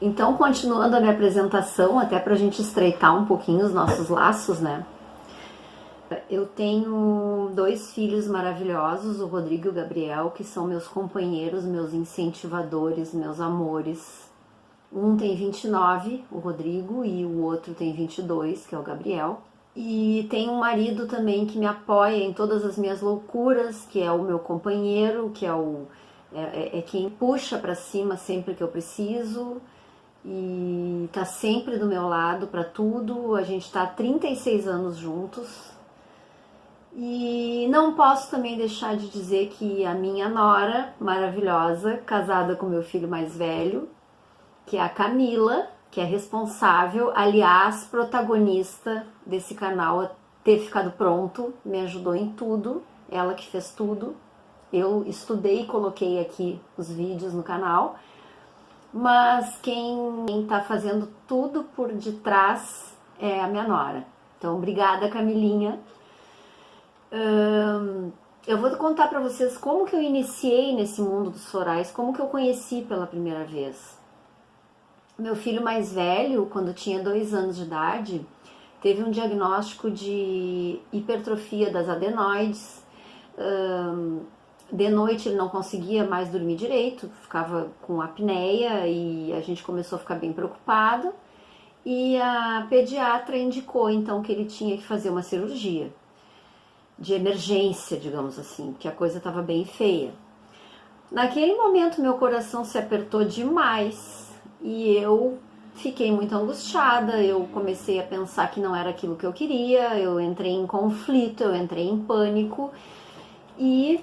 Então, continuando a minha apresentação, até para a gente estreitar um pouquinho os nossos laços, né? Eu tenho 2 filhos maravilhosos, o Rodrigo e o Gabriel, que são meus companheiros, meus incentivadores, meus amores. Um tem 29, o Rodrigo, e o outro tem 22, que é o Gabriel. E tenho um marido também que me apoia em todas as minhas loucuras, que é o meu companheiro, que é quem puxa para cima sempre que eu preciso e tá sempre do meu lado para tudo. A gente tá há 36 anos juntos. E não posso também deixar de dizer que a minha nora maravilhosa, casada com meu filho mais velho, que é a Camila, que é responsável, aliás, protagonista desse canal ter ficado pronto, me ajudou em tudo, ela que fez tudo. Eu estudei e coloquei aqui os vídeos no canal, mas quem está fazendo tudo por detrás é a minha nora. Então, obrigada, Camilinha. Eu vou contar para vocês como que eu iniciei nesse mundo dos florais, como que eu conheci pela primeira vez. Meu filho mais velho, quando tinha 2 anos de idade, teve um diagnóstico de hipertrofia das adenoides. De noite ele não conseguia mais dormir direito, ficava com apneia e a gente começou a ficar bem preocupado. E a pediatra indicou então que ele tinha que fazer uma cirurgia de emergência, digamos assim, que a coisa estava bem feia. Naquele momento meu coração se apertou demais e eu fiquei muito angustiada, eu comecei a pensar que não era aquilo que eu queria, eu entrei em conflito, eu entrei em pânico e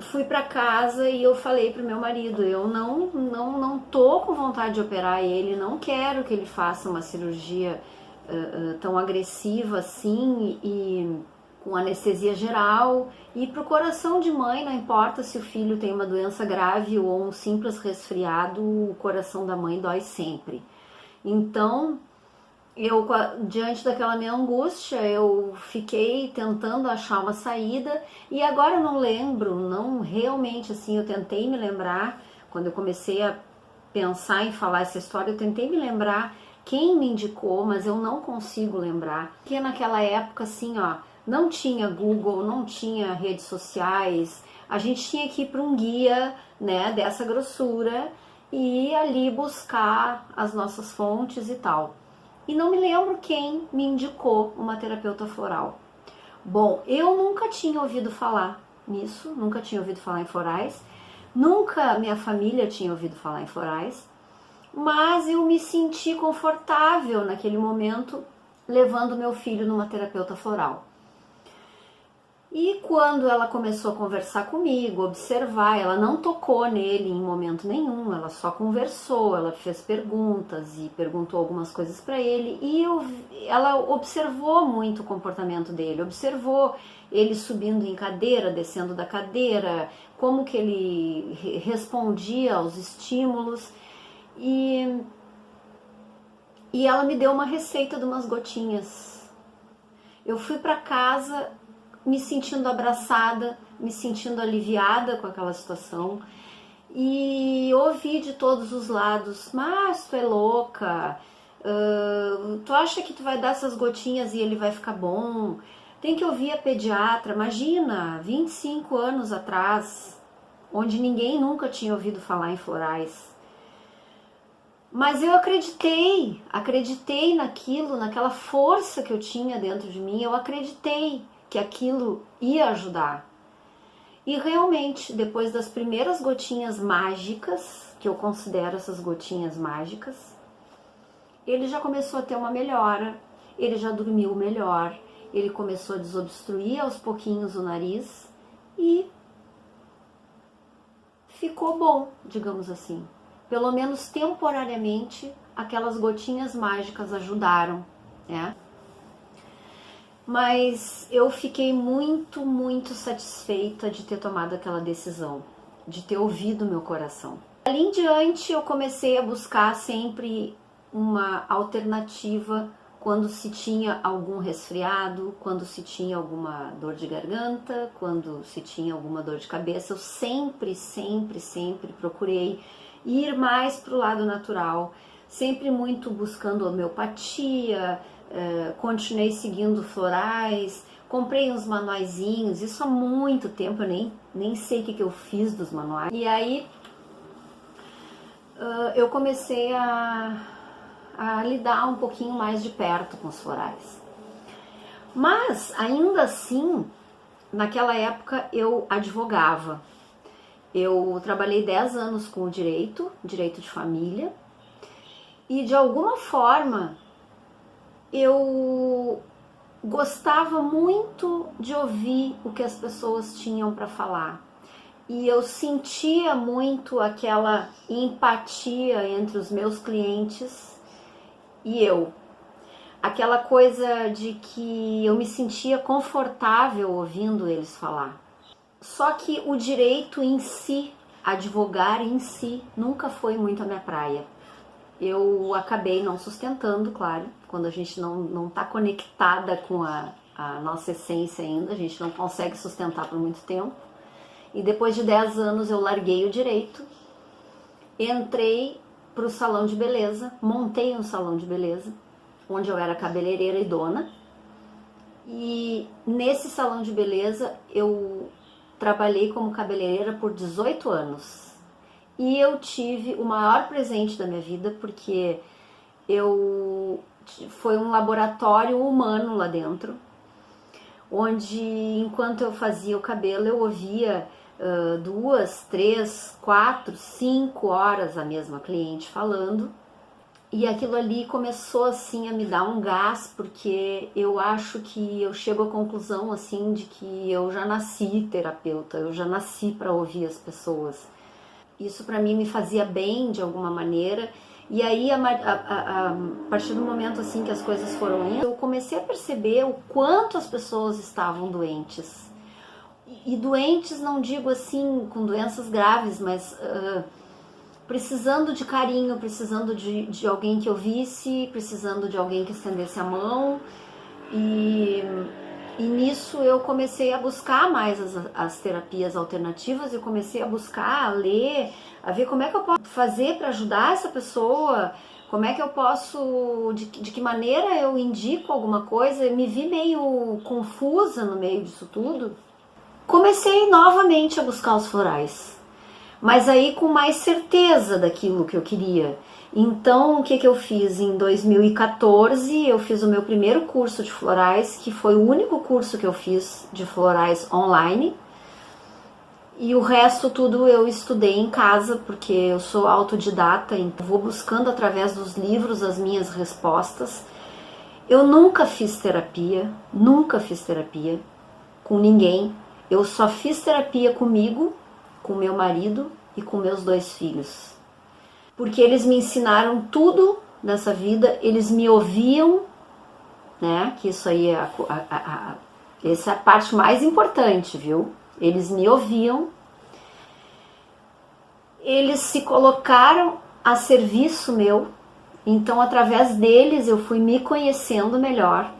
fui para casa e eu falei pro meu marido, eu não tô com vontade de operar ele, não quero que ele faça uma cirurgia tão agressiva assim e com anestesia geral, e para o coração de mãe, não importa se o filho tem uma doença grave ou um simples resfriado, o coração da mãe dói sempre. Então, eu, diante daquela minha angústia, eu fiquei tentando achar uma saída, e agora eu não lembro, não realmente assim, eu tentei me lembrar, quando eu comecei a pensar em falar essa história, eu tentei me lembrar quem me indicou, mas eu não consigo lembrar, porque naquela época assim, ó, não tinha Google, não tinha redes sociais, a gente tinha que ir para um guia, né, dessa grossura e ali buscar as nossas fontes e tal. E não me lembro quem me indicou uma terapeuta floral. Bom, eu nunca tinha ouvido falar nisso, nunca tinha ouvido falar em florais, nunca minha família tinha ouvido falar em florais, mas eu me senti confortável naquele momento levando meu filho numa terapeuta floral. E quando ela começou a conversar comigo, observar, ela não tocou nele em momento nenhum, ela só conversou, ela fez perguntas e perguntou algumas coisas para ele e ela observou muito o comportamento dele, observou ele subindo em cadeira, descendo da cadeira, como que ele respondia aos estímulos e ela me deu uma receita de umas gotinhas. Eu fui para casa me sentindo abraçada, me sentindo aliviada com aquela situação e ouvi de todos os lados, mas tu é louca, tu acha que tu vai dar essas gotinhas e ele vai ficar bom, tem que ouvir a pediatra, imagina, 25 anos atrás, onde ninguém nunca tinha ouvido falar em florais. Mas eu acreditei naquilo, naquela força que eu tinha dentro de mim, eu acreditei que aquilo ia ajudar. E realmente, depois das primeiras gotinhas mágicas, que eu considero essas gotinhas mágicas, ele já começou a ter uma melhora, ele já dormiu melhor, ele começou a desobstruir aos pouquinhos o nariz e ficou bom, digamos assim. Pelo menos temporariamente, aquelas gotinhas mágicas ajudaram, né? Mas eu fiquei muito, muito satisfeita de ter tomado aquela decisão, de ter ouvido meu coração. Ali em diante eu comecei a buscar sempre uma alternativa quando se tinha algum resfriado, quando se tinha alguma dor de garganta, quando se tinha alguma dor de cabeça. Eu sempre procurei ir mais para o lado natural, sempre muito buscando homeopatia, continuei seguindo florais, comprei uns manuaizinhos, isso há muito tempo, eu nem sei o que eu fiz dos manuais. E aí eu comecei a lidar um pouquinho mais de perto com os florais. Mas, ainda assim, naquela época eu advogava. Eu trabalhei 10 anos com o direito de família, e de alguma forma eu gostava muito de ouvir o que as pessoas tinham para falar. E eu sentia muito aquela empatia entre os meus clientes e eu. Aquela coisa de que eu me sentia confortável ouvindo eles falar. Só que o direito em si, advogar em si, nunca foi muito a minha praia. Eu acabei não sustentando, claro, quando a gente não está conectada com a nossa essência ainda, a gente não consegue sustentar por muito tempo. E depois de 10 anos eu larguei o direito, entrei para o salão de beleza, montei um salão de beleza, onde eu era cabeleireira e dona. E nesse salão de beleza eu trabalhei como cabeleireira por 18 anos. E eu tive o maior presente da minha vida, porque foi um laboratório humano lá dentro, onde enquanto eu fazia o cabelo eu ouvia 2, 3, 4, 5 horas a mesma cliente falando. E aquilo ali começou assim a me dar um gás, porque eu acho que eu chego à conclusão assim de que eu já nasci terapeuta, eu já nasci para ouvir as pessoas. Isso para mim me fazia bem de alguma maneira. E aí a partir do momento assim que as coisas foram indo, eu comecei a perceber o quanto as pessoas estavam doentes. E doentes não digo assim com doenças graves, mas precisando de carinho, precisando de alguém que ouvisse, precisando de alguém que estendesse a mão. E nisso eu comecei a buscar mais as terapias alternativas, eu comecei a buscar, a ler, a ver como é que eu posso fazer para ajudar essa pessoa, como é que eu posso, de que maneira eu indico alguma coisa. Eu me vi meio confusa no meio disso tudo. Comecei novamente a buscar os florais, mas aí com mais certeza daquilo que eu queria. Então, o que eu fiz? Em 2014, eu fiz o meu primeiro curso de florais, que foi o único curso que eu fiz de florais online. E o resto tudo eu estudei em casa, porque eu sou autodidata, então vou buscando através dos livros as minhas respostas. Eu nunca fiz terapia com ninguém. Eu só fiz terapia comigo, com meu marido e com meus 2 filhos. Porque eles me ensinaram tudo nessa vida, eles me ouviam, né? Que isso aí essa é a parte mais importante, viu? Eles me ouviam, eles se colocaram a serviço meu, então através deles eu fui me conhecendo melhor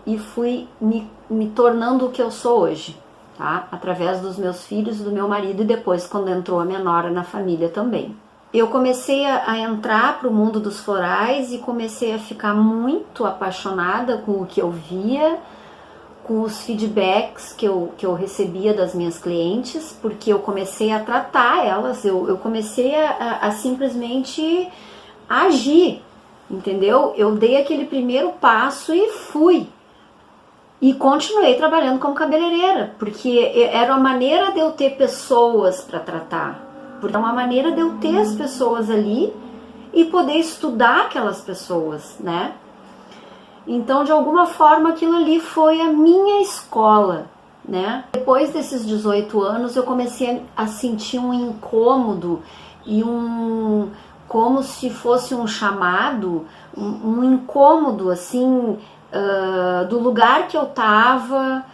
e fui me tornando o que eu sou hoje, tá? Através dos meus filhos, do meu marido e depois quando entrou a minha nora na família também. Eu comecei a entrar para o mundo dos florais e comecei a ficar muito apaixonada com o que eu via, com os feedbacks que eu recebia das minhas clientes, porque eu comecei a tratar elas, eu comecei a simplesmente agir, entendeu? Eu dei aquele primeiro passo e fui. E continuei trabalhando como cabeleireira, porque era uma maneira de eu ter pessoas para tratar. Porque é uma maneira de eu ter as pessoas ali e poder estudar aquelas pessoas, né? Então, de alguma forma, aquilo ali foi a minha escola, né? Depois desses 18 anos, eu comecei a sentir um incômodo e como se fosse um chamado, um incômodo, assim, do lugar que eu tava,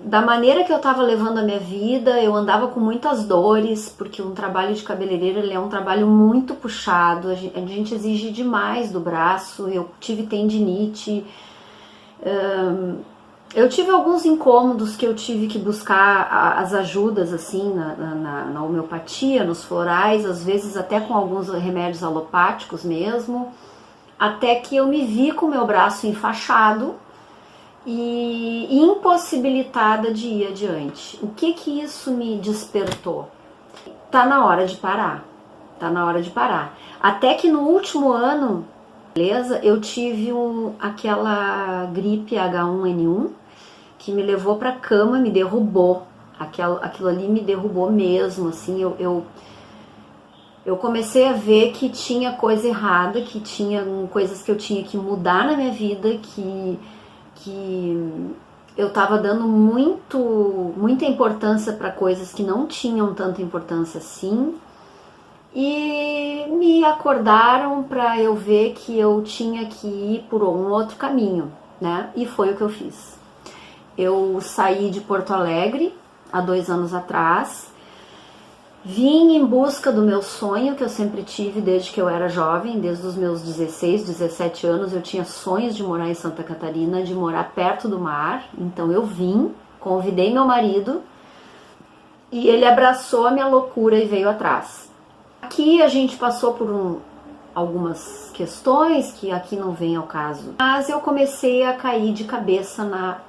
da maneira que eu estava levando a minha vida. Eu andava com muitas dores, porque um trabalho de cabeleireira ele é um trabalho muito puxado, a gente exige demais do braço. Eu tive tendinite, Eu tive alguns incômodos que eu tive que buscar as ajudas assim na homeopatia, nos florais, às vezes até com alguns remédios alopáticos mesmo, até que eu me vi com o meu braço enfaixado e impossibilitada de ir adiante. O que que isso me despertou? Tá na hora de parar, tá na hora de parar. Até que no último ano, beleza, eu tive aquela gripe H1N1 que me levou pra cama, me derrubou. Aquilo ali me derrubou mesmo, assim, eu comecei a ver que tinha coisa errada, que tinha coisas que eu tinha que mudar na minha vida, que eu tava dando muita importância para coisas que não tinham tanta importância assim. E me acordaram para eu ver que eu tinha que ir por um outro caminho, né? E foi o que eu fiz. Eu saí de Porto Alegre há 2 anos atrás, vim em busca do meu sonho que eu sempre tive desde que eu era jovem, desde os meus 16, 17 anos eu tinha sonhos de morar em Santa Catarina, de morar perto do mar. Então eu vim, convidei meu marido e ele abraçou a minha loucura e veio atrás. Aqui a gente passou por algumas questões que aqui não vem ao caso, mas eu comecei a cair de cabeça na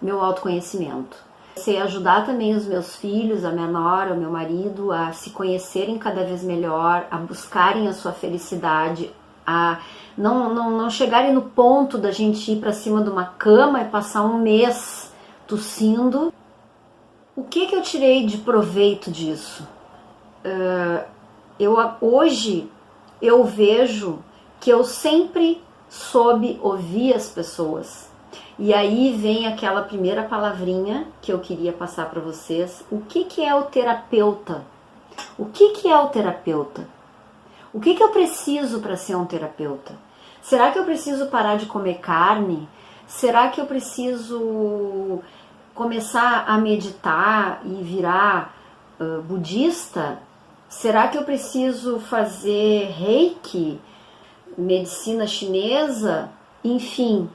meu autoconhecimento. Comecei a ajudar também os meus filhos, a minha nora, o meu marido a se conhecerem cada vez melhor, a buscarem a sua felicidade, a não chegarem no ponto da gente ir para cima de uma cama e passar um mês tossindo. O que eu tirei de proveito disso? Hoje eu vejo que eu sempre soube ouvir as pessoas. E aí vem aquela primeira palavrinha que eu queria passar para vocês. O que é o terapeuta? O que é o terapeuta? O que eu preciso para ser um terapeuta? Será que eu preciso parar de comer carne? Será que eu preciso começar a meditar e virar budista? Será que eu preciso fazer reiki, medicina chinesa? Enfim,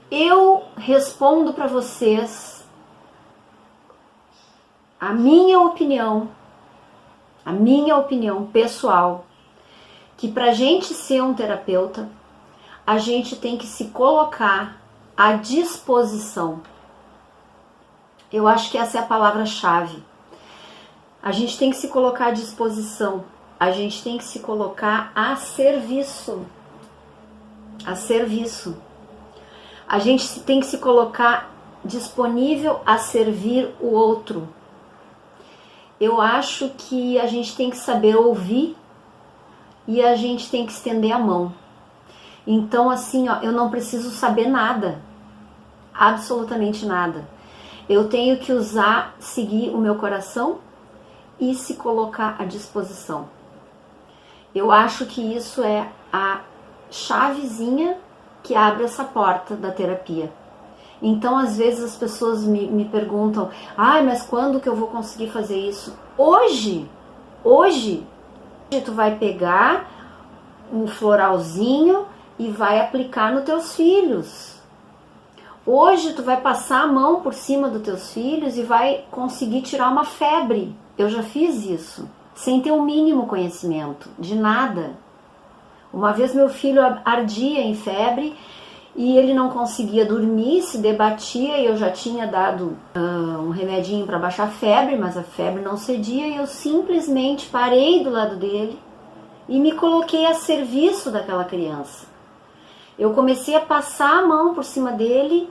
eu respondo para vocês a minha opinião pessoal, que para a gente ser um terapeuta, a gente tem que se colocar à disposição. Eu acho que essa é a palavra-chave. A gente tem que se colocar à disposição. A gente tem que se colocar a serviço. A serviço. A gente tem que se colocar disponível a servir o outro. Eu acho que a gente tem que saber ouvir e a gente tem que estender a mão. Então, assim, ó, eu não preciso saber nada. Absolutamente nada. Eu tenho que seguir o meu coração e se colocar à disposição. Eu acho que isso é a chavezinha que abre essa porta da terapia. Então, às vezes as pessoas me perguntam, mas quando que eu vou conseguir fazer isso? Hoje, tu vai pegar um floralzinho e vai aplicar nos teus filhos. Hoje tu vai passar a mão por cima dos teus filhos e vai conseguir tirar uma febre. Eu já fiz isso, sem ter o mínimo conhecimento de nada. Uma vez meu filho ardia em febre e ele não conseguia dormir, se debatia, e eu já tinha dado um remedinho para baixar a febre, mas a febre não cedia, e eu simplesmente parei do lado dele e me coloquei a serviço daquela criança. Eu comecei a passar a mão por cima dele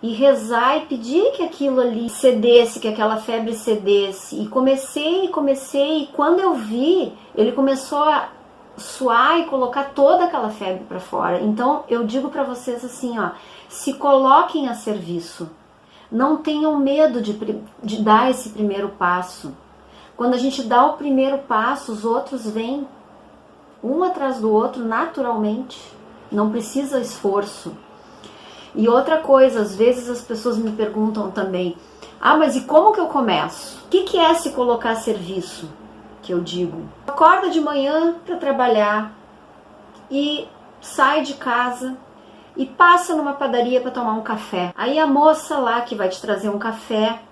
e rezar e pedir que aquilo ali cedesse, que aquela febre cedesse. E comecei, e quando eu vi, ele começou a suar e colocar toda aquela febre para fora. Então eu digo para vocês assim, ó, se coloquem a serviço. Não tenham medo de dar esse primeiro passo. Quando a gente dá o primeiro passo, os outros vêm um atrás do outro naturalmente. Não precisa esforço. E outra coisa, às vezes as pessoas me perguntam também, mas e como que eu começo? O que é se colocar a serviço? Que eu digo, acorda de manhã para trabalhar e sai de casa e passa numa padaria para tomar um café. Aí a moça lá que vai te trazer um café,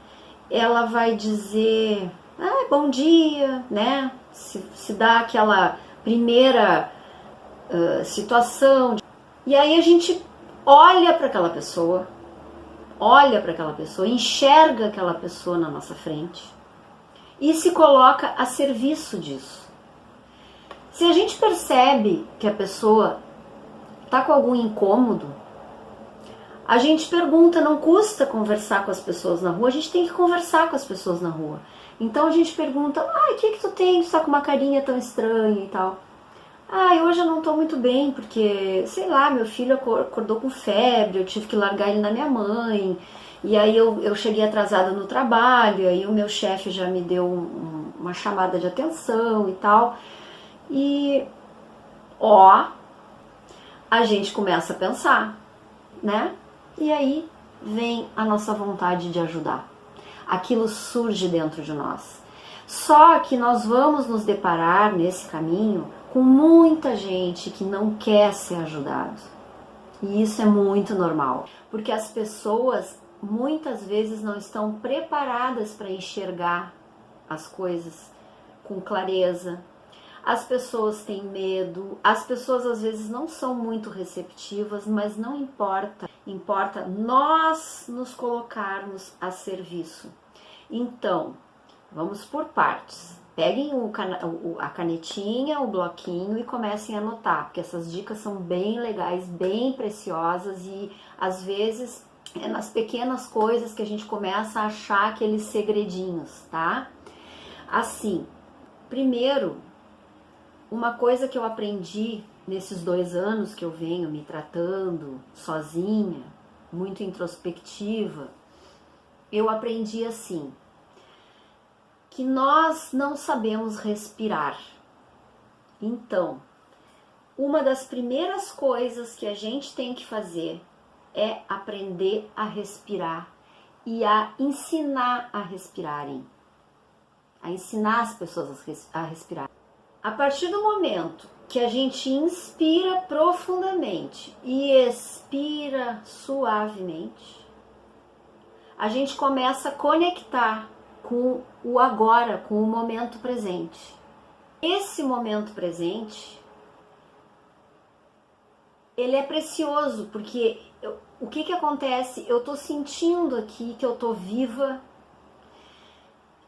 ela vai dizer, bom dia, né? Se dá aquela primeira situação. E aí a gente olha para aquela pessoa, enxerga aquela pessoa na nossa frente e se coloca a serviço disso. Se a gente percebe que a pessoa está com algum incômodo, a gente pergunta, não custa conversar com as pessoas na rua, a gente tem que conversar com as pessoas na rua. Então a gente pergunta, o que tu tem? Tu tá com uma carinha tão estranha e tal. Hoje eu não tô muito bem, porque, sei lá, meu filho acordou com febre, eu tive que largar ele na minha mãe, e aí eu cheguei atrasada no trabalho, aí o meu chefe já me deu uma chamada de atenção e tal. E, a gente começa a pensar, né? E aí vem a nossa vontade de ajudar. Aquilo surge dentro de nós. Só que nós vamos nos deparar nesse caminho com muita gente que não quer ser ajudado. E isso é muito normal, porque as pessoas muitas vezes não estão preparadas para enxergar as coisas com clareza. As pessoas têm medo, as pessoas às vezes não são muito receptivas, mas não importa. Importa nós nos colocarmos a serviço. Então, vamos por partes. Peguem a canetinha, o bloquinho e comecem a anotar, porque essas dicas são bem legais, bem preciosas e às vezes é nas pequenas coisas que a gente começa a achar aqueles segredinhos, tá? Assim, primeiro, uma coisa que eu aprendi nesses 2 anos que eu venho me tratando sozinha, muito introspectiva, eu aprendi assim, que nós não sabemos respirar. Então, uma das primeiras coisas que a gente tem que fazer é aprender a respirar e a ensinar a respirarem, a ensinar as pessoas a respirar. A partir do momento que a gente inspira profundamente e expira suavemente, a gente começa a conectar com o agora, com o momento presente. Esse momento presente, ele é precioso, porque o que acontece? Eu tô sentindo aqui que eu tô viva,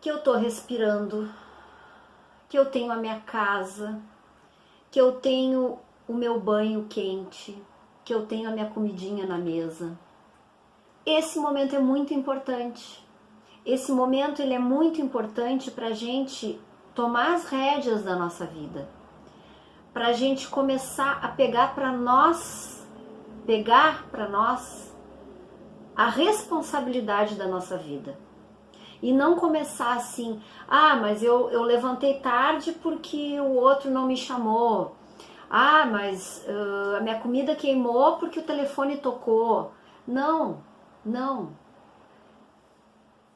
que eu tô respirando, que eu tenho a minha casa, que eu tenho o meu banho quente, que eu tenho a minha comidinha na mesa. Esse momento é muito importante. Esse momento ele é muito importante para a gente tomar as rédeas da nossa vida, para a gente começar a pegar para nós a responsabilidade da nossa vida. E não começar assim, mas eu levantei tarde porque o outro não me chamou. Mas a minha comida queimou porque o telefone tocou. Não.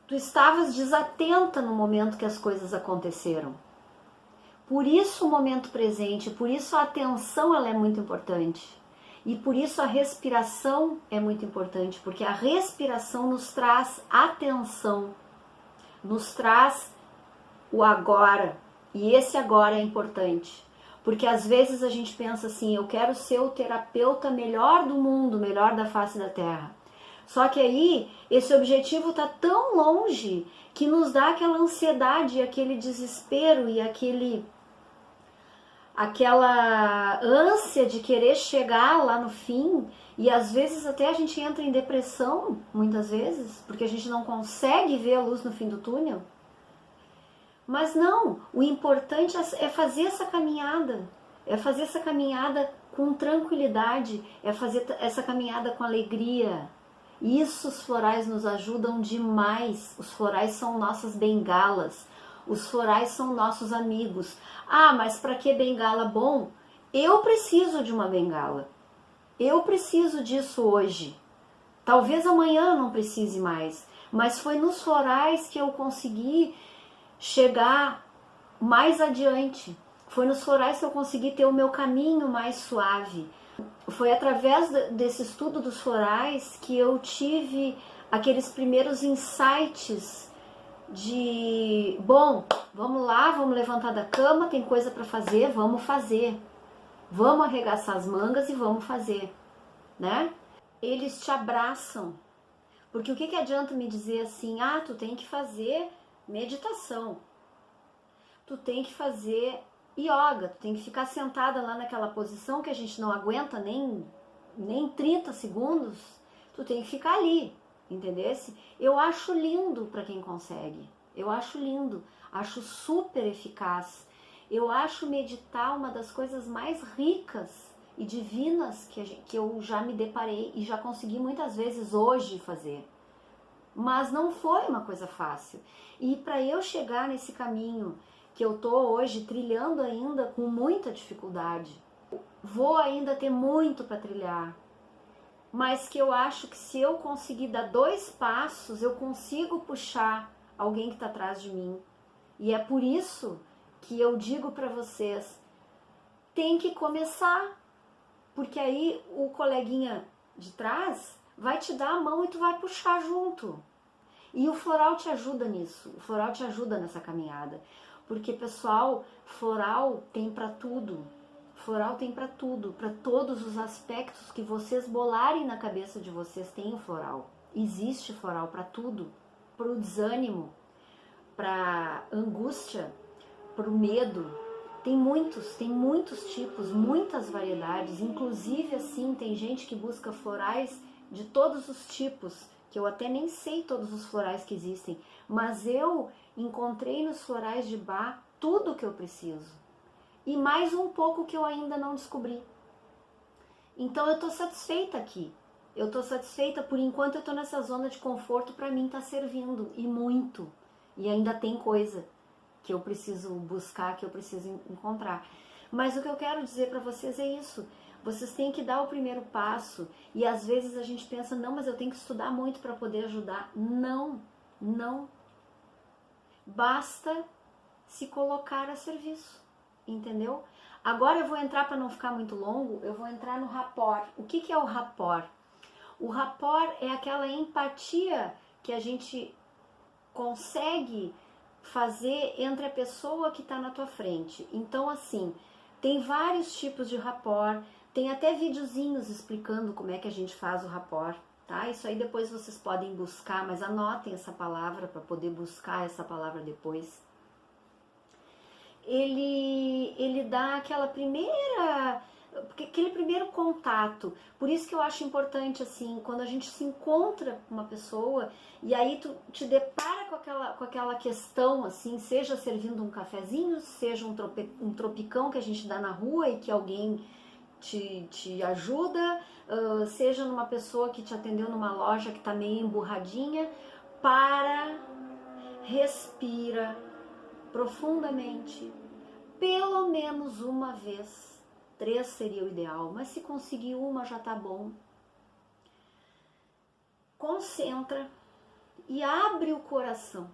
Tu estavas desatenta no momento que as coisas aconteceram. Por isso o momento presente, por isso a atenção ela é muito importante. E por isso a respiração é muito importante, porque a respiração nos traz atenção, nos traz o agora. E esse agora é importante. Porque às vezes a gente pensa assim, eu quero ser o terapeuta melhor do mundo, melhor da face da terra. Só que aí, esse objetivo está tão longe que nos dá aquela ansiedade, aquele desespero e aquela ânsia de querer chegar lá no fim. E às vezes até a gente entra em depressão, muitas vezes, porque a gente não consegue ver a luz no fim do túnel. Mas não, o importante é fazer essa caminhada. É fazer essa caminhada com tranquilidade, é fazer essa caminhada com alegria. Isso os florais nos ajudam demais. Os florais são nossas bengalas. Os florais são nossos amigos. Mas para que bengala bom? Eu preciso de uma bengala. Eu preciso disso hoje. Talvez amanhã eu não precise mais. Mas foi nos florais que eu consegui chegar mais adiante. Foi nos florais que eu consegui ter o meu caminho mais suave. Foi através desse estudo dos florais que eu tive aqueles primeiros insights de, bom, vamos lá, vamos levantar da cama, tem coisa para fazer, vamos fazer. Vamos arregaçar as mangas e vamos fazer, né? Eles te abraçam. Porque o que adianta me dizer assim, tu tem que fazer meditação, tu tem que fazer yoga, tu tem que ficar sentada lá naquela posição que a gente não aguenta nem 30 segundos, tu tem que ficar ali, entendesse? Eu acho lindo para quem consegue, eu acho lindo, acho super eficaz, eu acho meditar uma das coisas mais ricas e divinas que eu já me deparei e já consegui muitas vezes hoje fazer. Mas não foi uma coisa fácil. E para eu chegar nesse caminho que eu tô hoje trilhando ainda com muita dificuldade, vou ainda ter muito para trilhar, mas que eu acho que se eu conseguir dar 2 passos, eu consigo puxar alguém que está atrás de mim. E é por isso que eu digo para vocês, tem que começar, porque aí o coleguinha de trás vai te dar a mão e tu vai puxar junto. E o floral te ajuda nisso, o floral te ajuda nessa caminhada. Porque, pessoal, floral tem para tudo. Floral tem para tudo, para todos os aspectos que vocês bolarem na cabeça de vocês tem o floral. Existe floral para tudo, para o desânimo, para angústia, para o medo. Tem muitos tipos, muitas variedades. Inclusive, assim, tem gente que busca florais de todos os tipos, que eu até nem sei todos os florais que existem, mas eu encontrei nos florais de Bach tudo o que eu preciso. E mais um pouco que eu ainda não descobri. Então eu estou satisfeita aqui. Eu estou satisfeita por enquanto eu estou nessa zona de conforto, para mim está servindo, e muito. E ainda tem coisa que eu preciso buscar, que eu preciso encontrar. Mas o que eu quero dizer para vocês é isso. Vocês têm que dar o primeiro passo. E às vezes a gente pensa, não, mas eu tenho que estudar muito para poder ajudar. Não, não. Basta se colocar a serviço, entendeu? Agora eu vou entrar, para não ficar muito longo, eu vou entrar no rapport. O que é o rapport? O rapport é aquela empatia que a gente consegue fazer entre a pessoa que está na tua frente. Então, assim, tem vários tipos de rapport, tem até videozinhos explicando como é que a gente faz o rapport, tá? Isso aí depois vocês podem buscar, mas anotem essa palavra para poder buscar essa palavra depois. Ele dá aquele primeiro contato. Por isso que eu acho importante, assim, quando a gente se encontra com uma pessoa e aí tu te depara com aquela questão, assim, seja servindo um cafezinho, seja um tropicão que a gente dá na rua e que alguém te ajuda, seja numa pessoa que te atendeu numa loja que tá meio emburradinha, respira profundamente, pelo menos uma vez. 3 seria o ideal, mas se conseguir uma já tá bom. Concentra e abre o coração.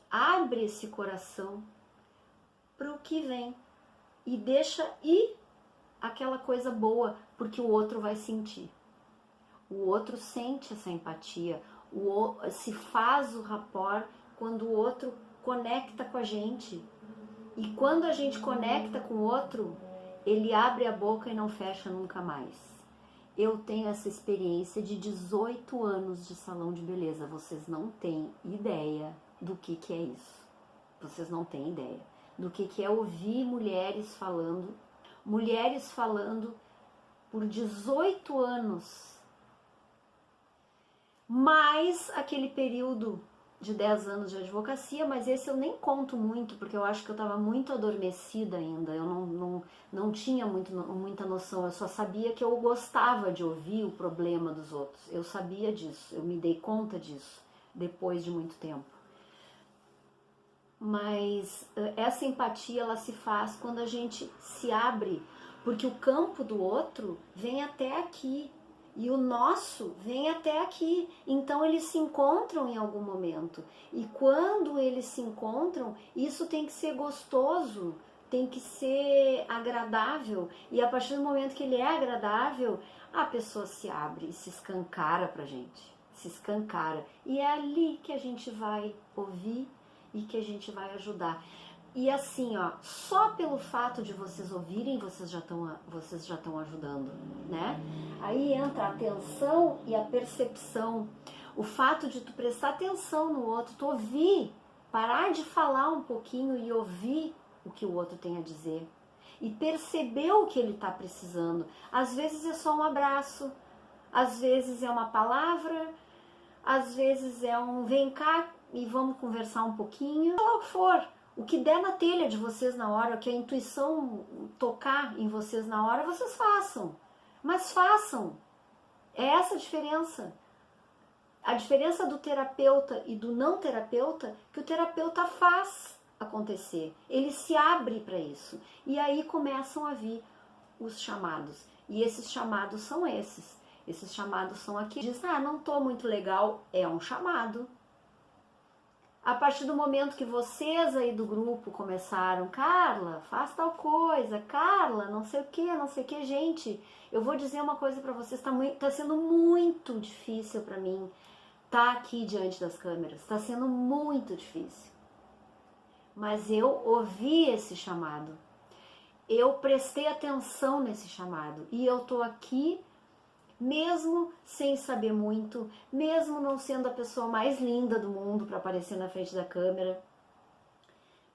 Abre esse coração para o que vem e deixa ir aquela coisa boa, porque o outro vai sentir. O outro sente essa empatia, se faz o rapport quando o outro conecta com a gente. E quando a gente conecta com o outro, ele abre a boca e não fecha nunca mais. Eu tenho essa experiência de 18 anos de salão de beleza. Vocês não têm ideia do que é isso. Vocês não têm ideia do que é ouvir mulheres falando por 18 anos. Mais aquele período de 10 anos de advocacia, mas esse eu nem conto muito, porque eu acho que eu estava muito adormecida ainda, eu não tinha muita noção, eu só sabia que eu gostava de ouvir o problema dos outros, eu sabia disso, eu me dei conta disso depois de muito tempo. Mas essa empatia, ela se faz quando a gente se abre, porque o campo do outro vem até aqui, e o nosso vem até aqui, então eles se encontram em algum momento, e quando eles se encontram, isso tem que ser gostoso, tem que ser agradável, e a partir do momento que ele é agradável, a pessoa se abre e se escancara pra gente, se escancara, e é ali que a gente vai ouvir e que a gente vai ajudar. E assim, ó, só pelo fato de vocês ouvirem, vocês já estão ajudando, né? Aí entra a atenção e a percepção. O fato de tu prestar atenção no outro, tu ouvir, parar de falar um pouquinho e ouvir o que o outro tem a dizer. E perceber o que ele está precisando. Às vezes é só um abraço, às vezes é uma palavra, às vezes é um vem cá e vamos conversar um pouquinho. Seja lá o que for, o que der na telha de vocês na hora, o que a intuição tocar em vocês na hora, vocês façam. Mas façam. É essa a diferença. A diferença do terapeuta e do não terapeuta, que o terapeuta faz acontecer. Ele se abre para isso. E aí começam a vir os chamados. E esses chamados são esses. Esses chamados são aqui. Diz, não tô muito legal. É um chamado. A partir do momento que vocês aí do grupo começaram, Carla, faz tal coisa, Carla, não sei o que, gente, eu vou dizer uma coisa pra vocês, tá sendo muito difícil pra mim estar aqui diante das câmeras, tá sendo muito difícil. Mas eu ouvi esse chamado, eu prestei atenção nesse chamado e eu tô aqui mesmo sem saber muito, mesmo não sendo a pessoa mais linda do mundo para aparecer na frente da câmera,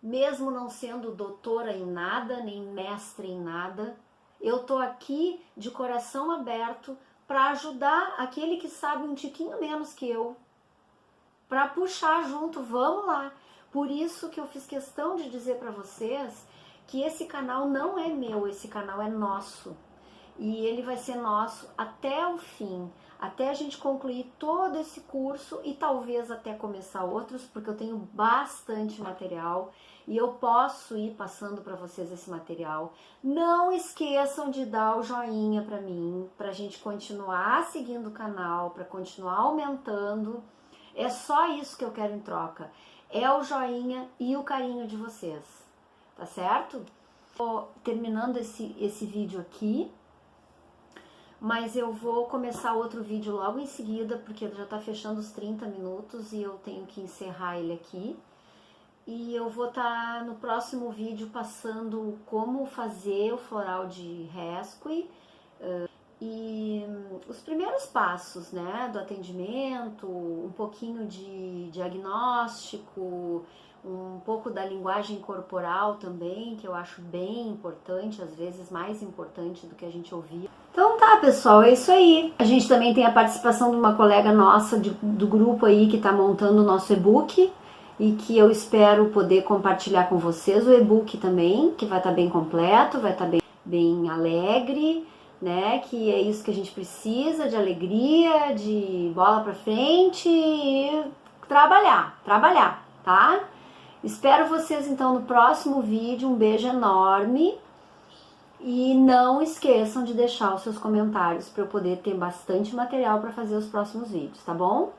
mesmo não sendo doutora em nada, nem mestre em nada, eu tô aqui de coração aberto para ajudar aquele que sabe um tiquinho menos que eu, para puxar junto, vamos lá. Por isso que eu fiz questão de dizer para vocês que esse canal não é meu, esse canal é nosso. E ele vai ser nosso até o fim, até a gente concluir todo esse curso e talvez até começar outros, porque eu tenho bastante material e eu posso ir passando para vocês esse material. Não esqueçam de dar o joinha para mim, para a gente continuar seguindo o canal, para continuar aumentando. É só isso que eu quero em troca, é o joinha e o carinho de vocês, tá certo? Tô terminando esse vídeo aqui. Mas eu vou começar outro vídeo logo em seguida, porque já tá fechando os 30 minutos e eu tenho que encerrar ele aqui. E eu vou estar no próximo vídeo passando como fazer o floral de rescue e os primeiros passos, né, do atendimento, um pouquinho de diagnóstico, um pouco da linguagem corporal também, que eu acho bem importante, às vezes mais importante do que a gente ouvir. Então tá, pessoal, é isso aí. A gente também tem a participação de uma colega nossa do grupo aí que tá montando o nosso e-book e que eu espero poder compartilhar com vocês o e-book também, que vai estar bem completo, vai estar bem alegre, né? Que é isso que a gente precisa, de alegria, de bola pra frente e trabalhar, tá? Espero vocês então no próximo vídeo, um beijo enorme e não esqueçam de deixar os seus comentários para eu poder ter bastante material para fazer os próximos vídeos, tá bom?